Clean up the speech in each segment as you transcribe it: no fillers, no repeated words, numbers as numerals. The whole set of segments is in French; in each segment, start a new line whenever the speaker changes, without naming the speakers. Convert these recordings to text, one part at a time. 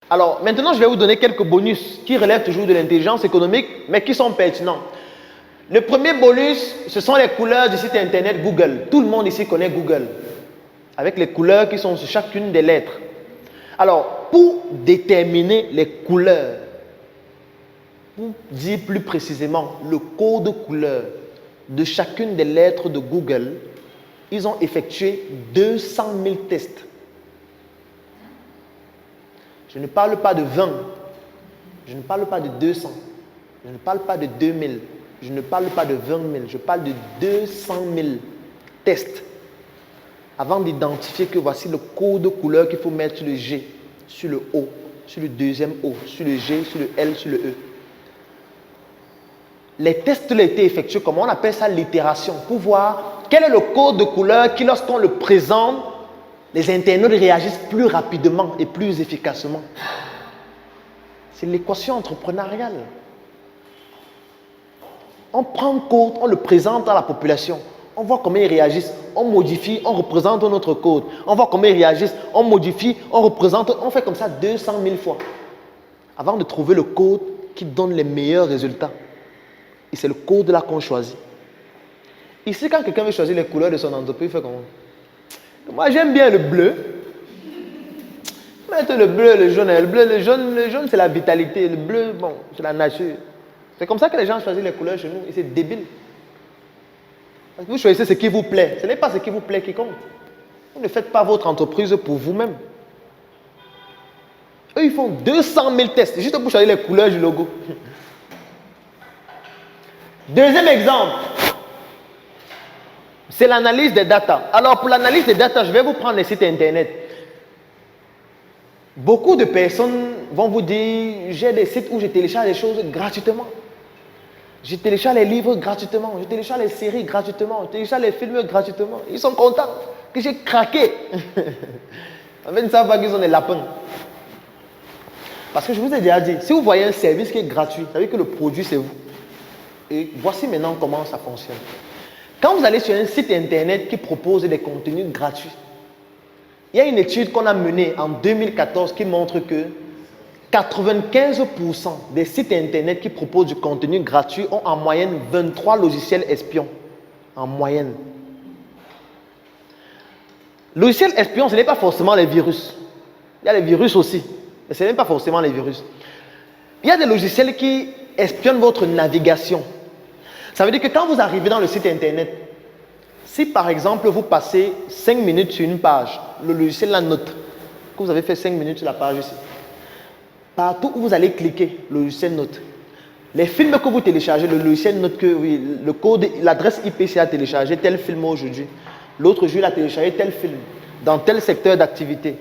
Alors, maintenant, je vais vous donner quelques bonus qui relèvent toujours de l'intelligence économique, mais qui sont pertinents. Le premier bonus, ce sont les couleurs du site internet Google. Tout le monde ici connaît Google, avec les couleurs qui sont sur chacune des lettres. Alors, pour déterminer les couleurs, pour dire plus précisément le code couleur de chacune des lettres de Google, ils ont effectué 200 000 tests. Je ne parle pas de 20, je ne parle pas de 200, je ne parle pas de 2000, je ne parle pas de 20 000, je parle de 200 000 tests avant d'identifier que voici le code couleur qu'il faut mettre sur le G, sur le O, sur le deuxième O, sur le G, sur le L, sur le E. Les tests ont été effectués, comment on appelle ça, l'itération, pour voir quel est le code de couleur qui, lorsqu'on le présente, les internautes réagissent plus rapidement et plus efficacement. C'est l'équation entrepreneuriale. On prend un code, on le présente à la population. On voit comment ils réagissent. On modifie, on représente notre code. On voit comment ils réagissent. On modifie, on représente. On fait comme ça 200 000 fois. Avant de trouver le code qui donne les meilleurs résultats. Et c'est le code là qu'on choisit. Ici, quand quelqu'un veut choisir les couleurs de son entreprise, il fait comment? Moi, j'aime bien le bleu. Mettez le bleu, le jaune. Le jaune, c'est la vitalité. Le bleu, bon, c'est la nature. C'est comme ça que les gens choisissent les couleurs chez nous. Et c'est débile. Parce que vous choisissez ce qui vous plaît. Ce n'est pas ce qui vous plaît qui compte. Vous ne faites pas votre entreprise pour vous-même. Eux, ils font 200 000 tests juste pour choisir les couleurs du logo. Deuxième exemple, c'est l'analyse des data. Alors, pour l'analyse des data, je vais vous prendre les sites internet. Beaucoup de personnes vont vous dire, j'ai des sites où je télécharge des choses gratuitement. Je télécharge les livres gratuitement. Je télécharge les séries gratuitement. Je télécharge les films gratuitement. Ils sont contents que j'ai craqué. En fait, ils ne savent pas qu'ils sont des lapins. Parce que je vous ai déjà dit, si vous voyez un service qui est gratuit, ça veut dire que le produit, c'est vous. Et voici maintenant comment ça fonctionne. Quand vous allez sur un site internet qui propose des contenus gratuits, il y a une étude qu'on a menée en 2014 qui montre que 95% des sites internet qui proposent du contenu gratuit ont en moyenne 23 logiciels espions. En moyenne. Logiciels espions, ce n'est pas forcément les virus. Il y a les virus aussi, mais ce n'est pas forcément les virus. Il y a des logiciels qui espionnent votre navigation. Ça veut dire que quand vous arrivez dans le site internet, si par exemple vous passez 5 minutes sur une page, le logiciel la note, que vous avez fait 5 minutes sur la page ici, partout où vous allez cliquer, le logiciel note. Les films que vous téléchargez, le logiciel note que oui, le code, l'adresse IP a téléchargé tel film aujourd'hui. L'autre jour, il a téléchargé tel film dans tel secteur d'activité.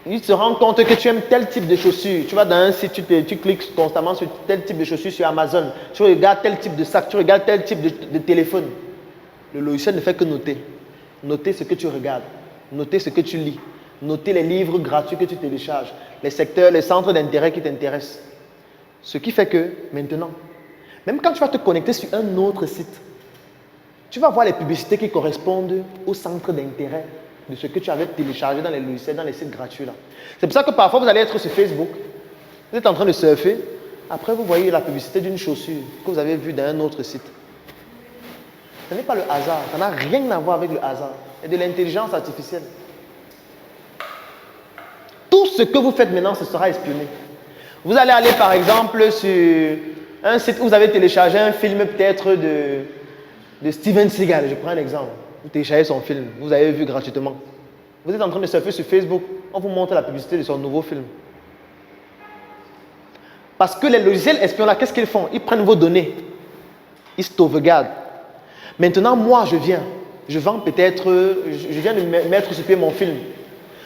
Il se rend compte que tu aimes tel type de chaussures. Tu vas dans un site, tu cliques constamment sur tel type de chaussures sur Amazon. Tu regardes tel type de sac, tu regardes tel type de téléphone. Le logiciel ne fait que noter. Noter ce que tu regardes. Noter ce que tu lis. Noter les livres gratuits que tu télécharges. Les secteurs, les centres d'intérêt qui t'intéressent. Ce qui fait que maintenant, même quand tu vas te connecter sur un autre site, tu vas voir les publicités qui correspondent au centre d'intérêt de ce que tu avais téléchargé dans les logiciels, dans les sites gratuits là. C'est pour ça que parfois vous allez être sur Facebook, vous êtes en train de surfer, après vous voyez la publicité d'une chaussure que vous avez vue dans un autre site. Ce n'est pas le hasard, ça n'a rien à voir avec le hasard. C'est de l'intelligence artificielle. Tout ce que vous faites maintenant, ce sera espionné. Vous allez aller par exemple sur un site où vous avez téléchargé un film peut-être de Steven Seagal, je prends un exemple. Vous téléchargez son film, vous avez vu gratuitement. Vous êtes en train de surfer sur Facebook, on vous montre la publicité de son nouveau film. Parce que les logiciels espions là, qu'est-ce qu'ils font? Ils prennent vos données, ils sauvegardent. Maintenant, moi, je vends peut-être, je viens de mettre sur pied mon film.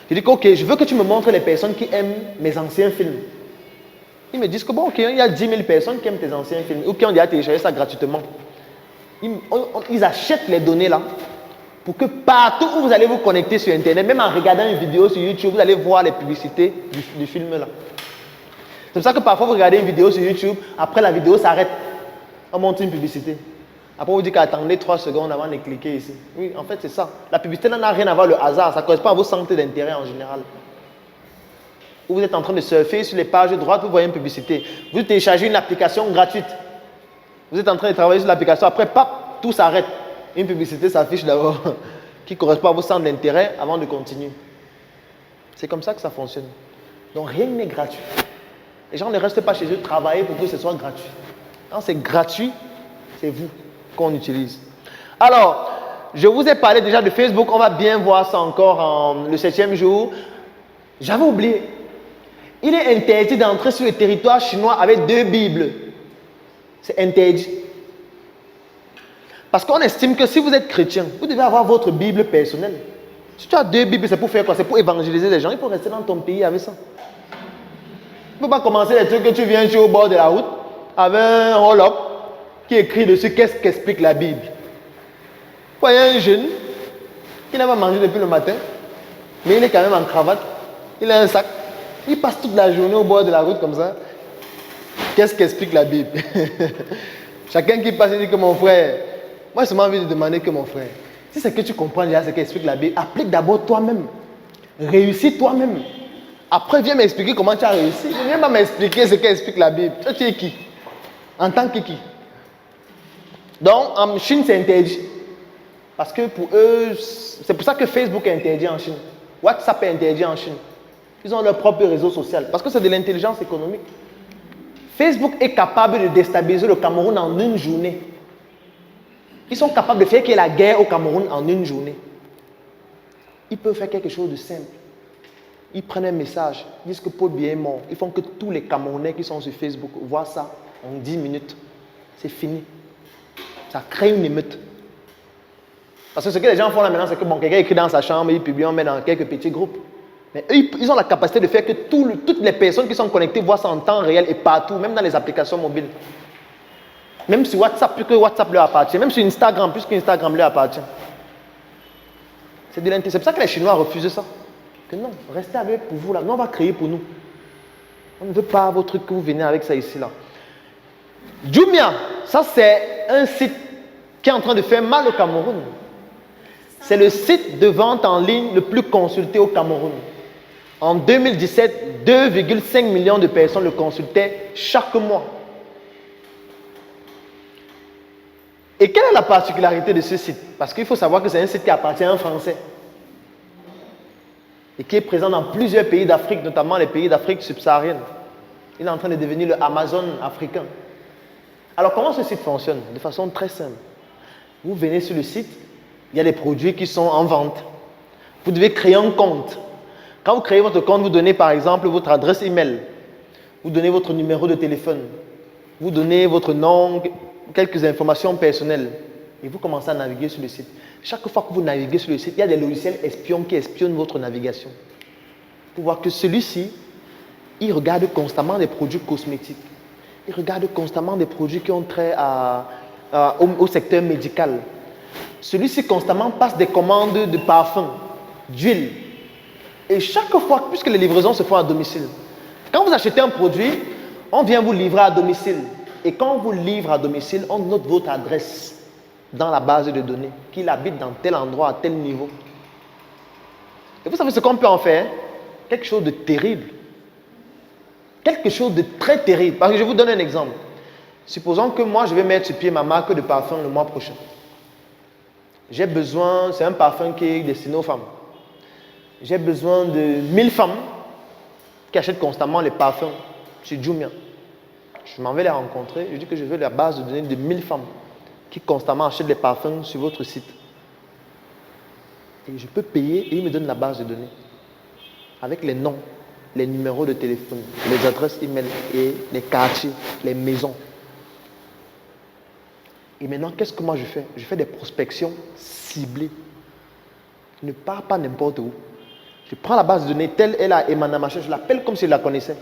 Je dis que, ok, je veux que tu me montres les personnes qui aiment mes anciens films. Ils me disent que, bon, ok, il y a 10 000 personnes qui aiment tes anciens films ou qui ont déjà téléchargé ça gratuitement. Ils achètent les données là pour que partout où vous allez vous connecter sur Internet, même en regardant une vidéo sur YouTube, vous allez voir les publicités du film là. C'est pour ça que parfois vous regardez une vidéo sur YouTube, après la vidéo s'arrête, on montre une publicité. Après, on vous dit qu'attendez 3 secondes avant de cliquer ici. Oui, en fait, c'est ça. La publicité n'a rien à voir avec le hasard. Ça correspond à vos centres d'intérêt en général. Ou vous êtes en train de surfer sur les pages de droite, vous voyez une publicité. Vous téléchargez une application gratuite. Vous êtes en train de travailler sur l'application. Après, pap, tout s'arrête. Une publicité s'affiche d'abord qui correspond à vos centres d'intérêt avant de continuer. C'est comme ça que ça fonctionne. Donc rien n'est gratuit. Les gens ne restent pas chez eux travailler pour que ce soit gratuit. Quand c'est gratuit, c'est vous qu'on utilise. Alors, je vous ai parlé déjà de Facebook. On va bien voir ça encore le 7e jour. J'avais oublié. Il est interdit d'entrer sur le territoire chinois avec 2 Bibles. C'est interdit. Parce qu'on estime que si vous êtes chrétien, vous devez avoir votre Bible personnelle. Si tu as 2 Bibles, c'est pour faire quoi? C'est pour évangéliser les gens. Il faut rester dans ton pays avec ça. Tu ne peux pas commencer les trucs que tu viens sur au bord de la route avec un roll-up qui écrit dessus qu'est-ce qu'explique la Bible. Vous voyez un jeune qui n'a pas mangé depuis le matin, mais il est quand même en cravate, il a un sac, il passe toute la journée au bord de la route comme ça. Qu'est-ce qu'explique la Bible? Chacun qui passe, il dit que mon frère, moi j'ai seulement envie de demander que mon frère, si c'est que tu comprends déjà ce qu'explique la Bible, applique d'abord toi-même, réussis toi-même. Après, viens m'expliquer comment tu as réussi. Ne viens pas m'expliquer ce qu'explique la Bible. Toi, tu es qui? En tant que qui? Donc, en Chine, c'est interdit. Parce que pour eux, c'est pour ça que Facebook est interdit en Chine. WhatsApp est interdit en Chine. Ils ont leur propre réseau social. Parce que c'est de l'intelligence économique. Facebook est capable de déstabiliser le Cameroun en une journée. Ils sont capables de faire qu'il y ait la guerre au Cameroun en une journée. Ils peuvent faire quelque chose de simple. Ils prennent un message, ils disent que Paul Biya est mort. Ils font que tous les Camerounais qui sont sur Facebook voient ça en 10 minutes. C'est fini. Ça crée une émeute. Parce que ce que les gens font là maintenant, c'est que bon, quelqu'un écrit dans sa chambre, il publie, on met dans quelques petits groupes. Mais eux, ils ont la capacité de faire que toutes les personnes qui sont connectées voient ça en temps réel et partout, même dans les applications mobiles. Même sur WhatsApp, puisque WhatsApp leur appartient. Même sur Instagram, puisque Instagram leur appartient. C'est de l'intérêt. C'est pour ça que les Chinois refusent ça. Que non, restez avec pour vous là. Nous, on va créer pour nous. On ne veut pas vos trucs que vous venez avec ça ici là. Jumia, ça c'est un site qui est en train de faire mal au Cameroun. C'est le site de vente en ligne le plus consulté au Cameroun. En 2017, 2,5 millions de personnes le consultaient chaque mois. Et quelle est la particularité de ce site? Parce qu'il faut savoir que c'est un site qui appartient à un Français. Et qui est présent dans plusieurs pays d'Afrique, notamment les pays d'Afrique subsaharienne. Il est en train de devenir le Amazon africain. Alors comment ce site fonctionne? De façon très simple. Vous venez sur le site, il y a des produits qui sont en vente. Vous devez créer un compte. Quand vous créez votre compte, vous donnez par exemple votre adresse email. Vous donnez votre numéro de téléphone. Vous donnez votre nom, quelques informations personnelles. Et vous commencez à naviguer sur le site. Chaque fois que vous naviguez sur le site, il y a des logiciels espions qui espionnent votre navigation. Pour voir que celui-ci, il regarde constamment des produits cosmétiques. Il regarde constamment des produits qui ont trait au secteur médical. Celui-ci constamment passe des commandes de parfums, d'huile. Et chaque fois, puisque les livraisons se font à domicile, quand vous achetez un produit, on vient vous livrer à domicile. Et quand on vous livre à domicile, on note votre adresse dans la base de données, qu'il habite dans tel endroit, à tel niveau. Et vous savez ce qu'on peut en faire? Quelque chose de terrible. Quelque chose de très terrible. Parce que je vous donne un exemple. Supposons que moi, je vais mettre sur pied ma marque de parfum le mois prochain. J'ai besoin, c'est un parfum qui est destiné aux femmes. J'ai besoin de 1000 femmes qui achètent constamment les parfums sur Jumia. Je m'en vais les rencontrer. Je dis que je veux la base de données de 1000 femmes qui constamment achètent les parfums sur votre site. Et je peux payer et ils me donnent la base de données. Avec les noms, les numéros de téléphone, les adresses email et les quartiers, les maisons. Et maintenant, qu'est-ce que moi je fais? Je fais des prospections ciblées. Je ne pars pas n'importe où. Je prends la base de données, telle est la Emmanuel Machin, je l'appelle comme si je la connaissais.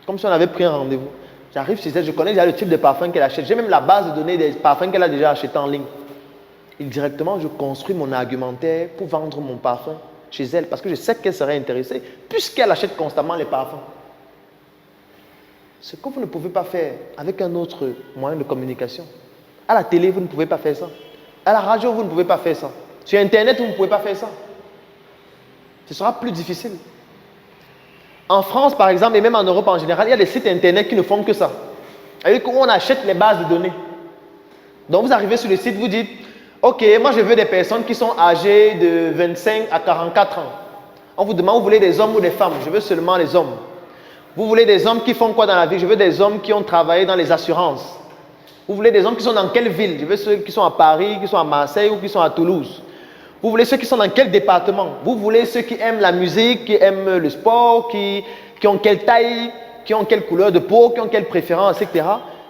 Comme si on avait pris un rendez-vous. J'arrive chez elle, je connais déjà le type de parfum qu'elle achète. J'ai même la base de données des parfums qu'elle a déjà achetés en ligne. Et directement, je construis mon argumentaire pour vendre mon parfum chez elle parce que je sais qu'elle serait intéressée puisqu'elle achète constamment les parfums. Ce que vous ne pouvez pas faire avec un autre moyen de communication. À la télé, vous ne pouvez pas faire ça. À la radio, vous ne pouvez pas faire ça. Sur Internet, vous ne pouvez pas faire ça. Ce sera plus difficile. En France, par exemple, et même en Europe en général, il y a des sites internet qui ne font que ça. C'est-à-dire qu'on achète les bases de données. Donc vous arrivez sur le site, vous dites, ok, moi je veux des personnes qui sont âgées de 25 à 44 ans. On vous demande, vous voulez des hommes ou des femmes? Je veux seulement les hommes. Vous voulez des hommes qui font quoi dans la vie? Je veux des hommes qui ont travaillé dans les assurances. Vous voulez des hommes qui sont dans quelle ville? Je veux ceux qui sont à Paris, qui sont à Marseille ou qui sont à Toulouse. Vous voulez ceux qui sont dans quel département? Vous voulez ceux qui aiment la musique, qui aiment le sport, qui ont quelle taille, qui ont quelle couleur de peau, qui ont quelle préférence, etc.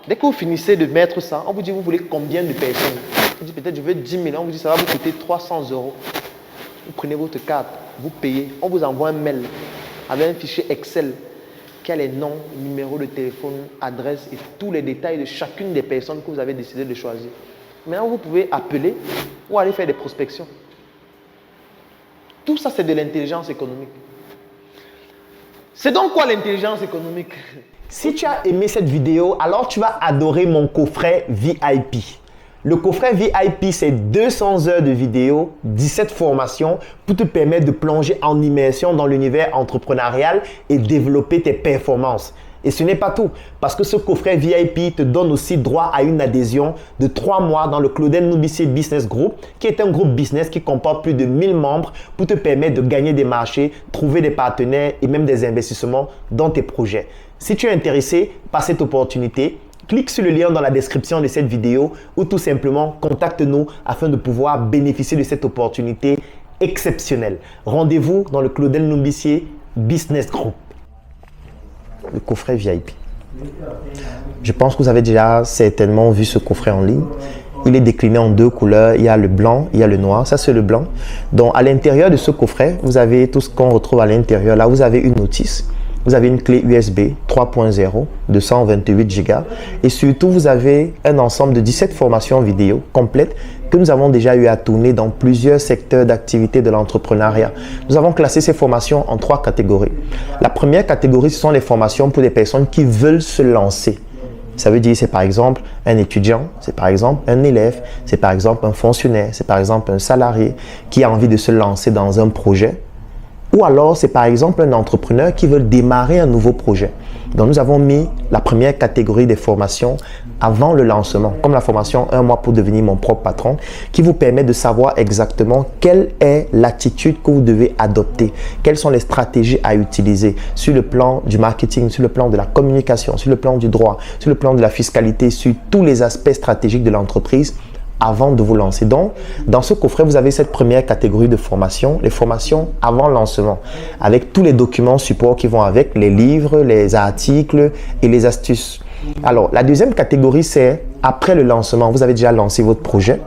Dès que vous finissez de mettre ça, on vous dit, vous voulez combien de personnes? On vous dit, peut-être je veux 10 000. On vous dit, ça va vous coûter 300 €. Vous prenez votre carte, vous payez. On vous envoie un mail avec un fichier Excel qui a les noms, numéros de téléphone, adresse et tous les détails de chacune des personnes que vous avez décidé de choisir. Maintenant, vous pouvez appeler ou aller faire des prospections. Tout ça, c'est de l'intelligence économique. C'est donc quoi l'intelligence économique?
Si tu as aimé cette vidéo, alors tu vas adorer mon coffret VIP. Le coffret VIP, c'est 200 heures de vidéos, 17 formations pour te permettre de plonger en immersion dans l'univers entrepreneurial et développer tes performances. Et ce n'est pas tout, parce que ce coffret VIP te donne aussi droit à une adhésion de 3 mois dans le Claudel Noubicier Business Group, qui est un groupe business qui comporte plus de 1000 membres pour te permettre de gagner des marchés, trouver des partenaires et même des investissements dans tes projets. Si tu es intéressé par cette opportunité, clique sur le lien dans la description de cette vidéo ou tout simplement contacte-nous afin de pouvoir bénéficier de cette opportunité exceptionnelle. Rendez-vous dans le Claudel Noubicier Business Group. Le coffret VIP. Je pense que vous avez déjà certainement vu ce coffret en ligne. Il est décliné en 2 couleurs. Il y a le blanc, il y a le noir. Ça, c'est le blanc. Donc, à l'intérieur de ce coffret, vous avez tout ce qu'on retrouve à l'intérieur. Là, vous avez une notice. Vous avez une clé USB 3.0 de 128 Go. Et surtout, vous avez un ensemble de 17 formations vidéo complètes que nous avons déjà eu à tourner dans plusieurs secteurs d'activité de l'entrepreneuriat. Nous avons classé ces formations en 3 catégories. La première catégorie, ce sont les formations pour des personnes qui veulent se lancer. Ça veut dire c'est par exemple un étudiant, c'est par exemple un élève, c'est par exemple un fonctionnaire, c'est par exemple un salarié qui a envie de se lancer dans un projet. Ou alors, c'est par exemple un entrepreneur qui veut démarrer un nouveau projet. Donc, nous avons mis la première catégorie des formations avant le lancement, comme la formation 1 mois pour devenir mon propre patron, qui vous permet de savoir exactement quelle est l'attitude que vous devez adopter, quelles sont les stratégies à utiliser sur le plan du marketing, sur le plan de la communication, sur le plan du droit, sur le plan de la fiscalité, sur tous les aspects stratégiques de l'entreprise avant de vous lancer. Donc, dans ce coffret, vous avez cette première catégorie de formation, les formations avant lancement, avec tous les documents support qui vont avec, les livres, les articles et les astuces. Alors, la deuxième catégorie, c'est après le lancement. Vous avez déjà lancé votre projet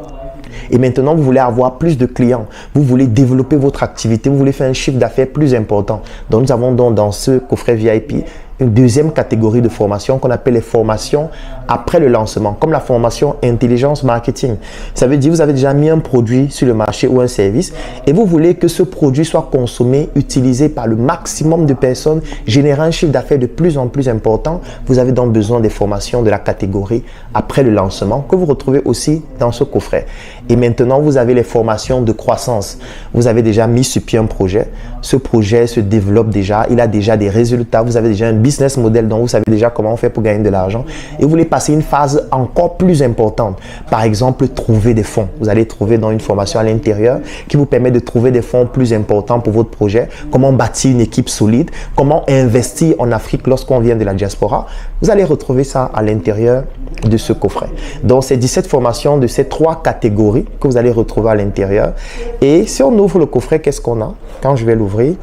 et maintenant, vous voulez avoir plus de clients. Vous voulez développer votre activité. Vous voulez faire un chiffre d'affaires plus important. Donc, nous avons donc dans ce coffret VIP une deuxième catégorie de formation qu'on appelle les formations après le lancement, comme la formation intelligence marketing. Ça veut dire que vous avez déjà mis un produit sur le marché ou un service et vous voulez que ce produit soit consommé, utilisé par le maximum de personnes, générant un chiffre d'affaires de plus en plus important. Vous avez donc besoin des formations de la catégorie après le lancement que vous retrouvez aussi dans ce coffret. Et maintenant, vous avez les formations de croissance. Vous avez déjà mis sur pied un projet. Ce projet se développe déjà. Il a déjà des résultats. Vous avez déjà un business model dont vous savez déjà comment on fait pour gagner de l'argent. Et vous voulez passer une phase encore plus importante. Par exemple, trouver des fonds. Vous allez trouver dans une formation à l'intérieur qui vous permet de trouver des fonds plus importants pour votre projet. Comment bâtir une équipe solide. Comment investir en Afrique lorsqu'on vient de la diaspora. Vous allez retrouver ça à l'intérieur de ce coffret. Donc, c'est 17 formations de ces 3 catégories que vous allez retrouver à l'intérieur. Et si on ouvre le coffret, qu'est-ce qu'on a? Quand je vais l'ouvrir,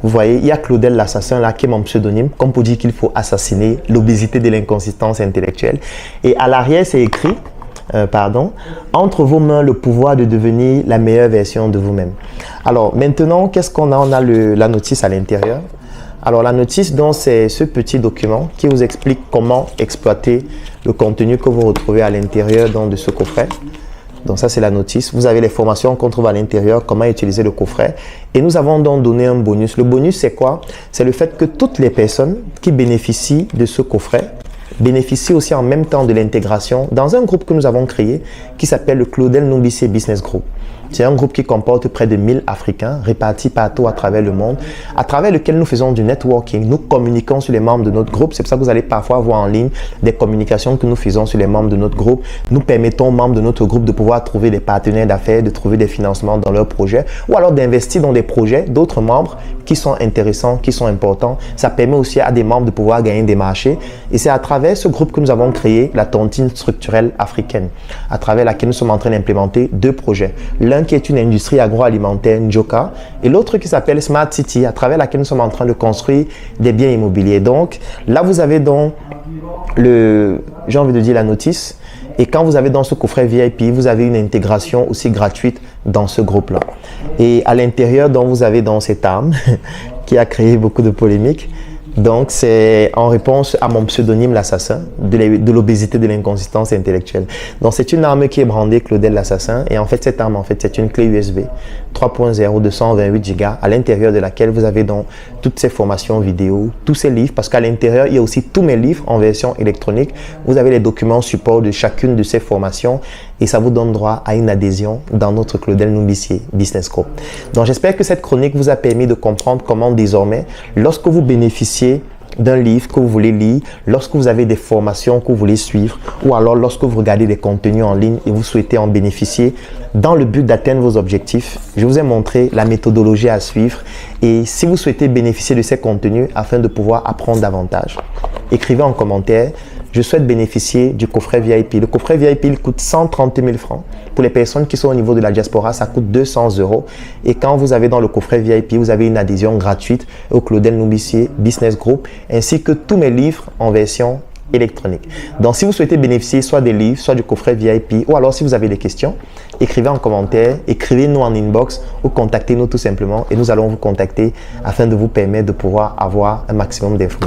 vous voyez, il y a Claudel l'assassin là qui est mon pseudonyme, comme pour dire qu'il faut assassiner l'obésité de l'inconsistance intellectuelle. Et à l'arrière, c'est écrit, entre vos mains le pouvoir de devenir la meilleure version de vous-même. Alors maintenant, qu'est-ce qu'on a? On a la notice à l'intérieur. Alors la notice, donc, c'est ce petit document qui vous explique comment exploiter le contenu que vous retrouvez à l'intérieur de ce coffret. Donc ça, c'est la notice. Vous avez les formations qu'on trouve à l'intérieur, comment utiliser le coffret. Et nous avons donc donné un bonus. Le bonus, c'est quoi? C'est le fait que toutes les personnes qui bénéficient de ce coffret bénéficient aussi en même temps de l'intégration dans un groupe que nous avons créé qui s'appelle le Claudel Noubicier Business Group. C'est un groupe qui comporte près de 1000 Africains répartis partout à travers le monde, à travers lequel nous faisons du networking. Nous communiquons sur les membres de notre groupe. C'est pour ça que vous allez parfois voir en ligne des communications que nous faisons sur les membres de notre groupe. Nous permettons aux membres de notre groupe de pouvoir trouver des partenaires d'affaires, de trouver des financements dans leurs projets ou alors d'investir dans des projets d'autres membres qui sont intéressants, qui sont importants. Ça permet aussi à des membres de pouvoir gagner des marchés. Et c'est à travers ce groupe que nous avons créé la tontine structurelle africaine, à travers laquelle nous sommes en train d'implémenter 2 projets. L'un qui est une industrie agroalimentaire, Njoka, et l'autre qui s'appelle Smart City, à travers laquelle nous sommes en train de construire des biens immobiliers. Donc là, vous avez donc j'ai envie de dire la notice. Et quand vous avez dans ce coffret VIP, vous avez une intégration aussi gratuite dans ce groupe-là. Et à l'intérieur, donc, vous avez dans cette arme qui a créé beaucoup de polémiques. Donc, c'est en réponse à mon pseudonyme l'assassin, de l'obésité, de l'inconsistance intellectuelle. Donc, c'est une arme qui est brandée Claudel l'assassin. Et en fait, cette arme, c'est une clé USB 3.0 de 128 Go à l'intérieur de laquelle vous avez donc toutes ces formations vidéo, tous ces livres, parce qu'à l'intérieur, il y a aussi tous mes livres en version électronique. Vous avez les documents support de chacune de ces formations et ça vous donne droit à une adhésion dans notre Claudel Numbissier Business Group. Donc, j'espère que cette chronique vous a permis de comprendre comment désormais, lorsque vous bénéficiez d'un livre que vous voulez lire, lorsque vous avez des formations que vous voulez suivre ou alors lorsque vous regardez des contenus en ligne et vous souhaitez en bénéficier dans le but d'atteindre vos objectifs, je vous ai montré la méthodologie à suivre et si vous souhaitez bénéficier de ces contenus afin de pouvoir apprendre davantage, écrivez en commentaire. Je souhaite bénéficier du coffret VIP. Le coffret VIP, il coûte 130 000 francs. Pour les personnes qui sont au niveau de la diaspora, ça coûte 200 €. Et quand vous avez dans le coffret VIP, vous avez une adhésion gratuite au Claudel Numbissier Business Group, ainsi que tous mes livres en version électronique. Donc, si vous souhaitez bénéficier soit des livres, soit du coffret VIP, ou alors si vous avez des questions, écrivez en commentaire, écrivez-nous en inbox ou contactez-nous tout simplement et nous allons vous contacter afin de vous permettre de pouvoir avoir un maximum d'informations.